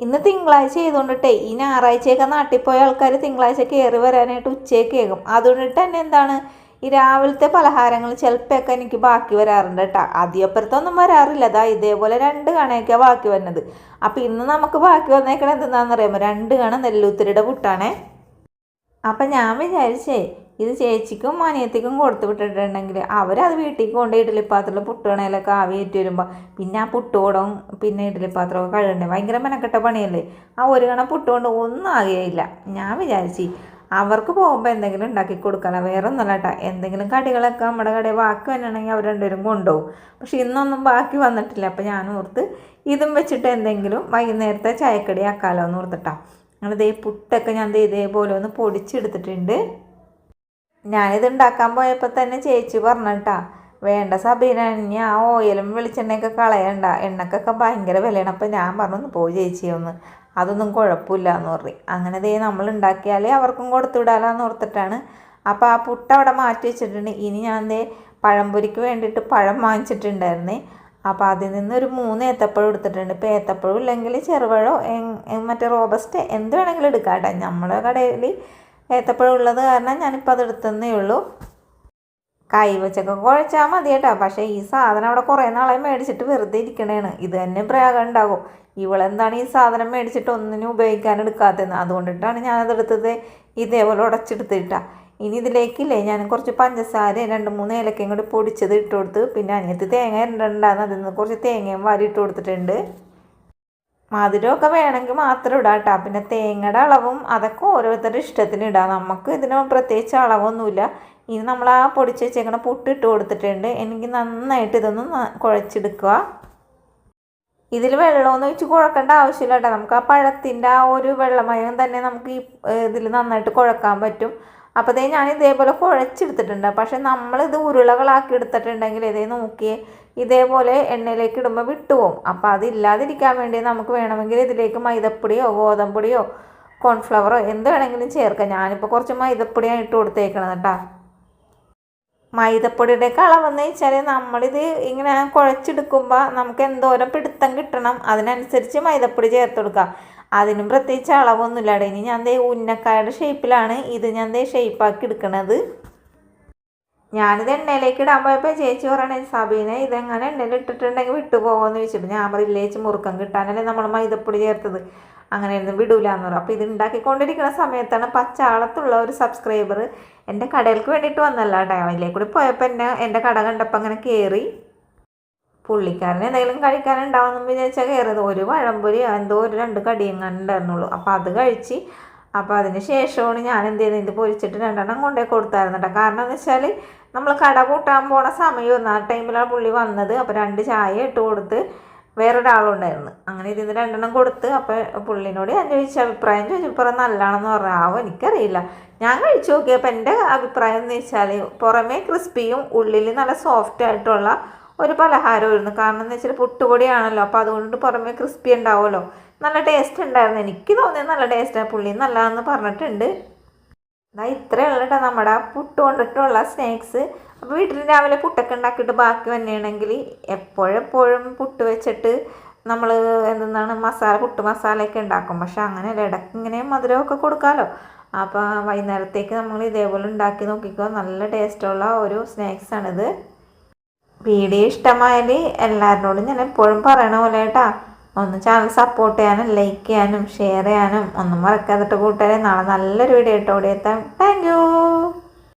ഇന്ന് തിങ്കളാഴ്ച ചെയ്തുകൊണ്ടിട്ടേ ഈ ഞായറാഴ്ചയൊക്കെ നാട്ടിൽ പോയ ആൾക്കാർ തിങ്കളാഴ്ച കയറി വരാനായിട്ട് ഉച്ചയ്ക്ക് കേൾക്കും. അതുകൊണ്ടിട്ട് തന്നെ എന്താണ് ഈ രാവിലത്തെ പലഹാരങ്ങൾ ചിലപ്പോഴൊക്കെ എനിക്ക് ബാക്കി വരാറുണ്ട് കേട്ടോ. അധികപ്പുറത്തൊന്നും വരാറില്ല. അതാ ഇതേപോലെ 2 കണയൊക്കെയാണ് ബാക്കി വരുന്നത്. അപ്പോൾ ഇന്ന് നമുക്ക് ബാക്കി വന്നേക്കണത് എന്താണെന്ന് അറിയാമോ? 2 കണ നെല്ലുത്തിരിയുടെ പുട്ടാണേ. അപ്പം ഞാൻ വിചാരിച്ചേ ഇത് ചേച്ചിക്കും അനിയത്തിക്കും കൊടുത്തു വിട്ടിട്ടുണ്ടെങ്കിൽ അവരത് വീട്ടിലേക്ക് കൊണ്ട് ഇഡ്ഡലിപ്പാത്രത്തിൽ പുട്ടുകണയിലൊക്കെ ആവിയേറ്റ് വരുമ്പോൾ പിന്നെ ആ പുട്ടുകൂടവും പിന്നെ ഇഡ്ഡലിപ്പാത്രമൊക്കെ കഴുകണ്ടേ, ഭയങ്കര മെനക്കെട്ട പണിയല്ലേ. ആ ഒരു കണം പുട്ടുകൊണ്ട് ഒന്നും ആകുകയില്ല. ഞാൻ വിചാരിച്ചു അവർക്ക് പോകുമ്പോൾ എന്തെങ്കിലും ഉണ്ടാക്കി കൊടുക്കാനോ, വേറെ ഒന്നുമല്ല കേട്ടോ. എന്തെങ്കിലും കടികളൊക്കെ നമ്മുടെ കടയിൽ ബാക്കി വന്നിട്ടുണ്ടെങ്കിൽ അവർ രണ്ടുപേരും കൊണ്ടുപോകും. പക്ഷെ ഇന്നൊന്നും ബാക്കി വന്നിട്ടില്ല. അപ്പോൾ ഞാൻ ഓർത്ത് ഇതും വെച്ചിട്ട് എന്തെങ്കിലും വൈകുന്നേരത്തെ ചായക്കടി ആക്കാമല്ലോ എന്ന് ഓർത്തിട്ടാ. അങ്ങനെ പുട്ടൊക്കെ ഞാൻ ഇതേപോലെ ഒന്ന് പൊടിച്ചെടുത്തിട്ടുണ്ട്. ഞാനിത് ഉണ്ടാക്കാൻ പോയപ്പോൾ തന്നെ ചേച്ചി പറഞ്ഞിട്ടാ, വേണ്ട സബീന, ഇനി ആ ഓയിലും വെളിച്ചെണ്ണയൊക്കെ കളയണ്ട, എണ്ണക്കൊക്കെ ഭയങ്കര വിലയാണ്. അപ്പം ഞാൻ പറഞ്ഞു പോയി ചേച്ചിയൊന്ന്, അതൊന്നും കുഴപ്പമില്ല എന്ന് പറഞ്ഞു. അങ്ങനെ നമ്മൾ ഉണ്ടാക്കിയാൽ അവർക്കും കൊടുത്തു വിടാമെന്ന് ഓർത്തിട്ടാണ്. അപ്പോൾ ആ പുട്ട് അവിടെ മാറ്റി വെച്ചിട്ടുണ്ട്. ഇനി ഞാൻ പഴംപൊരിക്ക് വേണ്ടിയിട്ട് പഴം വാങ്ങിച്ചിട്ടുണ്ടായിരുന്നേ. അപ്പോൾ അതിൽ നിന്നൊരു 3 ഏത്തപ്പഴം എടുത്തിട്ടുണ്ട്. ഇപ്പോൾ ഏത്തപ്പഴം ഇല്ലെങ്കിൽ ചെറുപഴമോ മറ്റേ റോബസ്റ്റ് എന്ത് വേണമെങ്കിലും എടുക്കാം കേട്ടോ. നമ്മളെ കടയിൽ ഏത്തപ്പഴം ഉള്ളത് കാരണം ഞാനിപ്പോൾ അത് എടുത്തതേ ഉള്ളൂ. കൈ വെച്ചൊക്കെ കുഴച്ചാൽ മതി കേട്ടോ. പക്ഷേ ഈ സാധനം അവിടെ കുറേ നാളെ മേടിച്ചിട്ട് വെറുതെ ഇരിക്കണേണ്. ഇത് തന്നെ പ്രയാഗം ഉണ്ടാകും. ഇവളെന്താണ് ഈ സാധനം മേടിച്ചിട്ട് ഒന്നിനും ഉപയോഗിക്കാൻ എടുക്കാത്തതെന്ന്. അതുകൊണ്ടിട്ടാണ് ഞാനതെടുത്തത് ഇതേപോലെ ഉടച്ചെടുത്തിട്ടാണ്. ഇനി ഇതിലേക്കില്ലേ ഞാൻ കുറച്ച് പഞ്ചസാര 2-3 ഏലക്കയും കൂടി പൊടിച്ചത് ഇട്ട് കൊടുത്ത്, പിന്നെ അനിയത്തി തേങ്ങ ഇടണ്ടാന്ന് അതിൽ നിന്ന് കുറച്ച് തേങ്ങയും വാരി ഇട്ട് കൊടുത്തിട്ടുണ്ട്. മധുരമൊക്കെ വേണമെങ്കിൽ മാത്രം ഇടാം കേട്ടോ. പിന്നെ തേങ്ങയുടെ അളവും അതൊക്കെ ഓരോരുത്തരുടെ ഇഷ്ടത്തിന് ഇടാം. നമുക്ക് ഇതിന് പ്രത്യേകിച്ച് അളവൊന്നുമില്ല. ഇനി നമ്മൾ ആ പൊടിച്ച് വെച്ചേക്കണ പുട്ട് ഇട്ട് കൊടുത്തിട്ടുണ്ട്. എനിക്ക് നന്നായിട്ട് ഇതൊന്ന് കുഴച്ചെടുക്കുക. ഇതിൽ വെള്ളമൊന്നും വെച്ച് കുഴക്കേണ്ട ആവശ്യമില്ല കേട്ടോ. നമുക്ക് ആ പഴത്തിൻ്റെ ആ ഒരു വെള്ളമയം തന്നെ നമുക്ക് ഈ ഇതിൽ നന്നായിട്ട് കുഴക്കാൻ പറ്റും. അപ്പോൾ ഞാൻ ഇതേപോലെ കുഴച്ചെടുത്തിട്ടുണ്ട്. പക്ഷെ നമ്മളിത് ഉരുളകളാക്കി എടുത്തിട്ടുണ്ടെങ്കിൽ നോക്കിയേ ഇതേപോലെ എണ്ണയിലേക്ക് ഇടുമ്പോൾ വിട്ടുപോകും. അപ്പോൾ അതില്ലാതിരിക്കാൻ വേണ്ടി നമുക്ക് വേണമെങ്കിൽ ഇതിലേക്ക് മൈദപ്പൊടിയോ ഗോതമ്പൊടിയോ കോൺഫ്ലവറോ എന്ത് വേണമെങ്കിലും ചേർക്കാം. ഞാനിപ്പോൾ കുറച്ച് മൈദപ്പൊടിയാണ് ഇട്ട് കൊടുത്തേക്കണത് കേട്ടോ. മൈദപ്പൊടിയുടെ അളവെന്ന് വെച്ചാൽ നമ്മളിത് ഇങ്ങനെ കുഴച്ചെടുക്കുമ്പോൾ നമുക്ക് എന്തോരം പിടുത്തം കിട്ടണം അതിനനുസരിച്ച് മൈദപ്പൊടി ചേർത്ത് കൊടുക്കാം. അതിനും പ്രത്യേകിച്ച് അളവൊന്നുമില്ല. ഇനി ഞാൻ ഉന്നക്കായുടെ ഷേപ്പിലാണ് ഇത് ഞാൻ ഷേപ്പാക്കി എടുക്കണത്. ഞാനിത് എണ്ണയിലേക്ക് ഇടാൻ പോയപ്പോൾ ചേച്ചി പറയണേ, സബീനെ ഇതെങ്ങനെ എണ്ണയിൽ ഇട്ടിട്ടുണ്ടെങ്കിൽ വിട്ടുപോകുമെന്ന് ചോദിച്ചപ്പോൾ ഞാൻ പറയില്ലേച്ച് മുറുക്കം കിട്ടാനല്ലേ നമ്മൾ മൈദപ്പൊടി ചേർത്തത്, അങ്ങനെയൊന്നും വിടൂലെന്ന് പറയും. അപ്പോൾ ഇത് ഉണ്ടാക്കിക്കൊണ്ടിരിക്കുന്ന സമയത്താണ് പച്ചാളത്തുള്ള ഒരു സബ്സ്ക്രൈബർ എൻ്റെ കടയിലേക്ക് വേണ്ടിയിട്ട് വന്നല്ല കേട്ടോ. അതിലേക്ക് കൂടി പോയപ്പോൾ എൻ്റെ കട കണ്ടപ്പോൾ അങ്ങനെ കയറി. പുള്ളിക്കാരൻ എന്തെങ്കിലും കഴിക്കാനുണ്ടാവുമെന്ന് വിചാരിച്ചാൽ കയറിയത്. ഒരു പഴംപൊരി എന്തോ ഒരു 2 കടിയും കണ്ടായിരുന്നുള്ളൂ. അപ്പോൾ അത് കഴിച്ച്. അപ്പോൾ അതിന് ശേഷമാണ് ഞാൻ എന്ത് ചെയ്യുന്നത്, ഇത് പൊരിച്ചിട്ട് 2 കൊണ്ടേ കൊടുത്തായിരുന്നു കേട്ടോ. കാരണം എന്ന് വെച്ചാൽ നമ്മൾ കട കൂട്ടാൻ പോണ സമയം ആ ടൈമിലാണ് പുള്ളി വന്നത്. അപ്പോൾ 2 ചായ ഇട്ട് കൊടുത്ത് വേറൊരാളുണ്ടായിരുന്നു. അങ്ങനെ ഇതിന് 2 കൊടുത്ത്. അപ്പോൾ പുള്ളിനോട് ഞാൻ അഭിപ്രായം ചോദിച്ചപ്പോൾ നല്ലതാണെന്ന് പറഞ്ഞു. എനിക്കറിയില്ല, ഞാൻ കഴിച്ചു നോക്കിയപ്പോൾ എൻ്റെ അഭിപ്രായം എന്ന് വെച്ചാൽ പുറമേ ക്രിസ്പിയും ഉള്ളിൽ നല്ല സോഫ്റ്റ് ആയിട്ടുള്ള ഒരു പലഹാരമായിരുന്നു. കാരണം എന്ന് വെച്ചാൽ പുട്ടുപൊടിയാണല്ലോ, അപ്പോൾ അതുകൊണ്ട് പുറമേ ക്രിസ്പി ഉണ്ടാവുമല്ലോ. നല്ല ടേസ്റ്റ് ഉണ്ടായിരുന്നു. എനിക്ക് തോന്നിയത് നല്ല ടേസ്റ്റാണ്. പുള്ളി നല്ലതെന്ന് പറഞ്ഞിട്ടുണ്ട്. ഇത്രയുള്ള കേട്ടോ നമ്മുടെ പുട്ട് കൊണ്ടിട്ടുള്ള സ്നാക്സ്. അപ്പോൾ വീട്ടിൽ രാവിലെ പുട്ടൊക്കെ ഉണ്ടാക്കിയിട്ട് ബാക്കി വന്നെയാണെങ്കിൽ എപ്പോഴെപ്പോഴും പുട്ട് വെച്ചിട്ട് നമ്മൾ പുട്ട് മസാലയൊക്കെ ഉണ്ടാക്കും. പക്ഷെ അങ്ങനെയല്ല, ഇടയ്ക്ക് ഇങ്ങനെ മധുരമൊക്കെ കൊടുക്കാമല്ലോ. അപ്പോൾ വൈകുന്നേരത്തേക്ക് നമ്മൾ ഇതേപോലെ ഉണ്ടാക്കി നോക്കിക്കോ. നല്ല ടേസ്റ്റുള്ള ഒരു സ്നാക്സാണിത്. വീഡിയോ ഇഷ്ടമായാൽ എല്ലാവരോടും ഞാൻ എപ്പോഴും പറയണ പോലെ കേട്ടോ, ഒന്ന് ചാനൽ സപ്പോർട്ട് ചെയ്യാനും ലൈക്ക് ചെയ്യാനും ഷെയർ ചെയ്യാനും ഒന്നും മറക്കാതിട്ട് കൂട്ടുകാരെ. നാളെ നല്ലൊരു വീഡിയോ ആയിട്ട് ഓടിയെത്താം. Thank you.